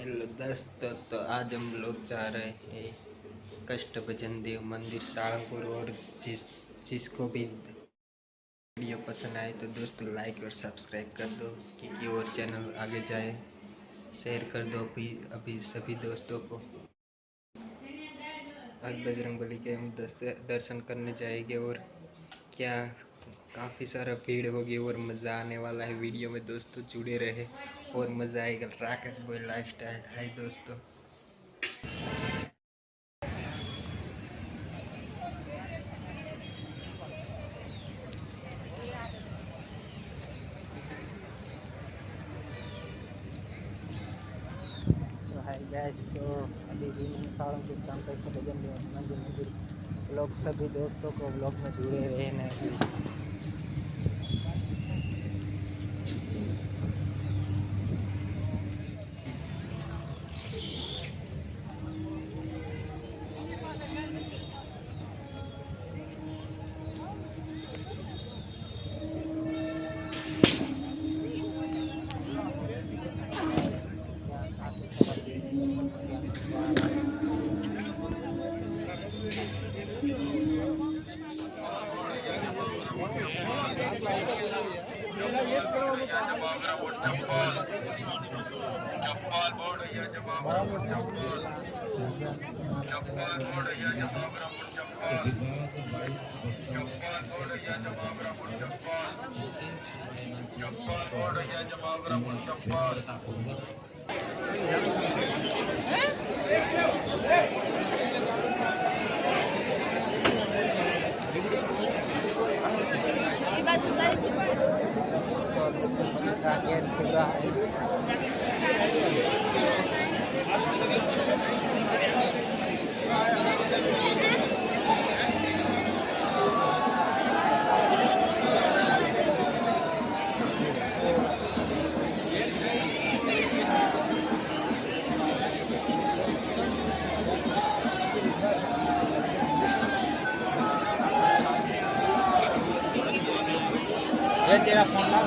Hello दोस्तों, तो आज हम लोग जा रहे हैं कष्ट भजन देव मंदिर सारंगपुर। और जिसको भी वीडियो पसंद आए तो दोस्तों लाइक और सब्सक्राइब कर दो क्योंकि और चैनल आगे जाए। शेयर कर दो अभी सभी दोस्तों को। आज बजरंगबली के हम दर्शन करने जाएंगे और क्या काफ़ी सारा भीड़ होगी और मज़ा आने वाला है। वीडियो में दोस्तों जुड़े रहे और मज़ा आएगा। Rakesh boy lifestyle. हाय दोस्तों, तो हाय गाइस, तो अभी भी हम सारंगपुर काम करके भजन मंदिर लोग सभी दोस्तों को ब्लॉग में जुड़े रहने। ये तेरा फोन ना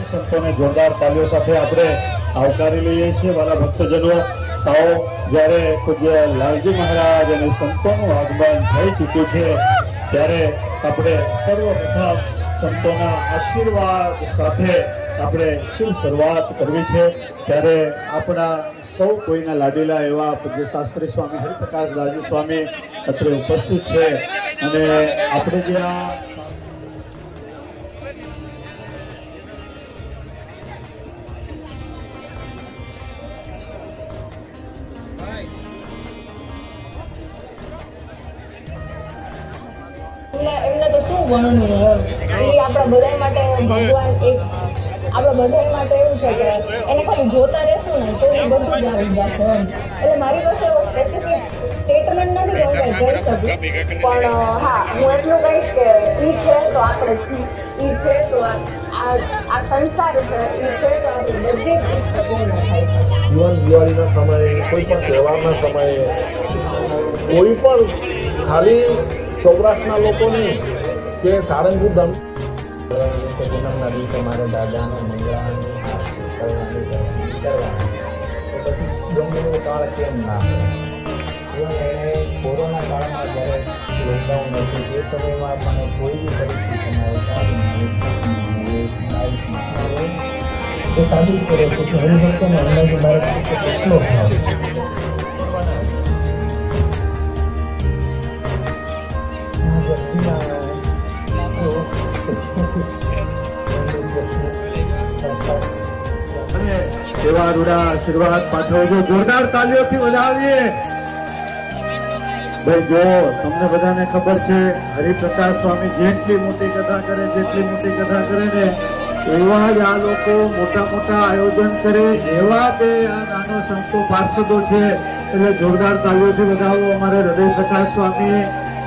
સંતોને જોરદાર તાલીઓ સાથે આપણે આવકારી લઈએ છીએ। વાલા ભક્તજનો, આવો જ્યારે પૂજ્ય લાલજી મહારાજ અને સંતોનું આગમન થઈ ચૂક્યું છે ત્યારે આપણે સર્વપ્રથમ સંતોના આશીર્વાદ સાથે આપણે શુભ શરૂઆત કરવી છે। ત્યારે આપણા સૌ કોઈના લાડીલા એવા પૂજ્ય શાસ્ત્રી સ્વામી હરિપ્રકાશ દાસજી સ્વામી અત્રે ઉપસ્થિત છે અને આપણે જ્યાં એમને તો શું વર્ણન એ આપણા બધા માટે ભગવાન એક આપણા બધા માટે એવું છે કે એને ખાલી જોતા રહેશું ને તો એ બધું જ આવી જશે એટલે મારી પાસે સ્પેસિફિક સ્ટેટમેન્ટ નથી કે હું કંઈ કહી શકું, પણ હા હું એટલું કહીશ કે એ છે તો આપણે છીએ, એ છે તો આ સંસાર છે, એ છે તો આપણી બધી જ ઈચ્છા પૂર્ણ થાય છે। દિવાળીના સમયે કોઈ પણ તહેવારના સમયે કોઈ પણ ખાલી સૌરાષ્ટ્રના લોકો નહીં કે સારંગપુર ધામ જન્મના દિવસે મારા દાદાને મંગળાની કરવાની તો પછી ગમેનો કાળ કેમ ના કોરોના કાળમાં જ્યારે લોકડાઉન હતું એ સમયમાં મને કોઈ બી પરિસ્થિતિમાં એ સાબિત કરે છે કે હરિભક્તોને અંદાજે બાળક પ્રત્યે કેટલો ભાવ છે. આ વ્યક્તિના અને એવા રૂડા આશીર્વાદ પાઠવજો. જોરદાર તાલીઓથી વધાવીએ. ભાઈ જો તમને બધાને ખબર છે હરિપ્રકાશ સ્વામી જેટલી મોટી કથા કરે ને એવા જ આ લોકો મોટા મોટા આયોજન કરે, એવા બે આ નાનો સંતો પાર્ષદો છે. એટલે જોરદાર તાલીઓથી વધાવો. અમારે હૃદય પ્રકાશ સ્વામી,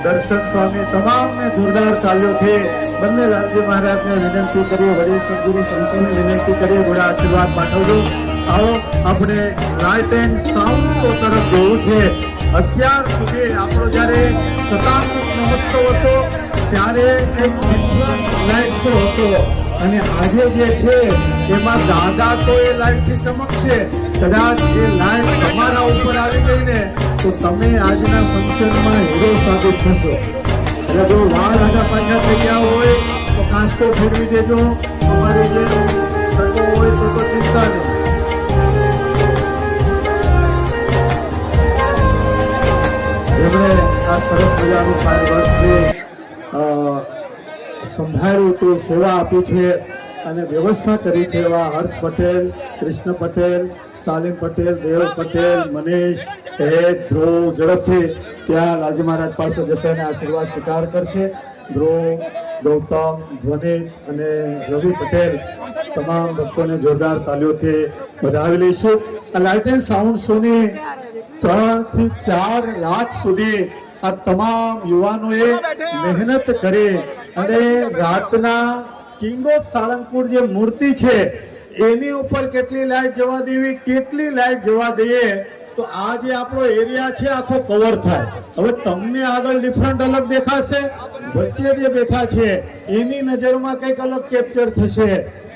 દર્શન સ્વામી તમામને જોરદાર તાલીઓથી બંને લાલજી મહારાજને વિનંતી કરીએ, વડીલ સદગુરુ સંતોને વિનંતી કરીએ, થોડા આશીર્વાદ પાઠવજો. આવો આપણે લાઇટ એન્ડ સાઉન્ડ તરફ જોવું છે. અત્યાર સુધી આપણો જયારે શતાબ્દી મહોત્સવ હતો ત્યારે એક લાઇટ શો હતો અને આજે જે છે એમાં દાદા તો એ લાઇટ થી ચમકશે. કદાચ એ લાઇટ તમારા ઉપર આવી ગઈ ને તો તમે આજના ફંક્શનમાં હીરો સાબિત થશો. એટલે જો વાળ આગા પાછા થઈ ગયા હોય તો કાંસકો ફેરવી દેજો. અમારી જે તકો હોય તો ચિંતા નહીં. જેમણે આ સરસ મજાનું 5 વર્ષથી સંભાળ્યું હતું, સેવા આપી છે અને વ્યવસ્થા કરી છે એવા હર્ષ પટેલ, કૃષ્ણ પટેલ, સાલિમ પટેલ, દેવ પટેલ, મનીષ, ધ્રુવ ઝડપથી ત્યાં લાલજી મહારાજ પાસે જશે અને આશીર્વાદ સ્વીકાર કરશે. ધ્રુવ, ગૌતમ, ધ્વનિ અને રવિ પટેલ તમામ ભક્તોને જોરદાર તાલીઓથી વધાવી લઈશું. આ લાઇટ એન્ડ સાઉન્ડ શોની 3 થી 4 રાત સુધી આ તમામ યુવાનોએ મહેનત કરી અને રાતના કિંગ ઓફ સાળંગપુર જે મૂર્તિ છે એની ઉપર કેટલી લાઇટ જવા દેવી, કેટલી લાઇટ જવા દઈએ તો આ જે આપણો એરિયા છે આખો કવર થાય. હવે તમને આગળ ડિફરન્ટ અલગ દેખાશે, વચ્ચે જે બેઠા છે એની નજરમાં કંઈક અલગ કેપ્ચર થશે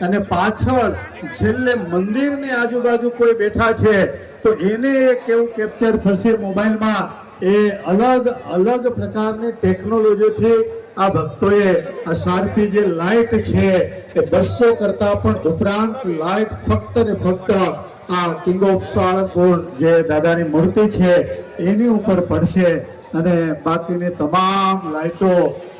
અને પાછળ છેલ્લે મંદિરની આજુબાજુ કોઈ બેઠા છે તો એને કેવું કેપ્ચર થશે મોબાઈલમાં. એ અલગ અલગ પ્રકારની ટેકનોલોજીથી આ ભક્તોએ આ શાર્પી જે લાઇટ છે એ 200 કરતા પણ ઉપરાંત લાઇટ ફક્ત ને ફક્ત આ કિંગ ઓફ સાળંગપુર જે દાદાની મૂર્તિ છે એની ઉપર પડશે અને બાકીની તમામ લાઇટો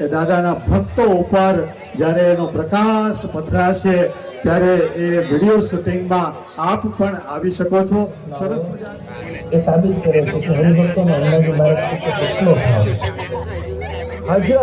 એ દાદાના ભક્તો ઉપર જ્યારે એનો પ્રકાશ પથરાશે ત્યારે એ વિડીયો શૂટિંગમાં આપ પણ આવી શકો છો. સરસ મજાની એ સાબિત કરે છે કે હરિભક્તોને અંદાજે બાળક પ્રત્યે કેટલો ભાવ છે.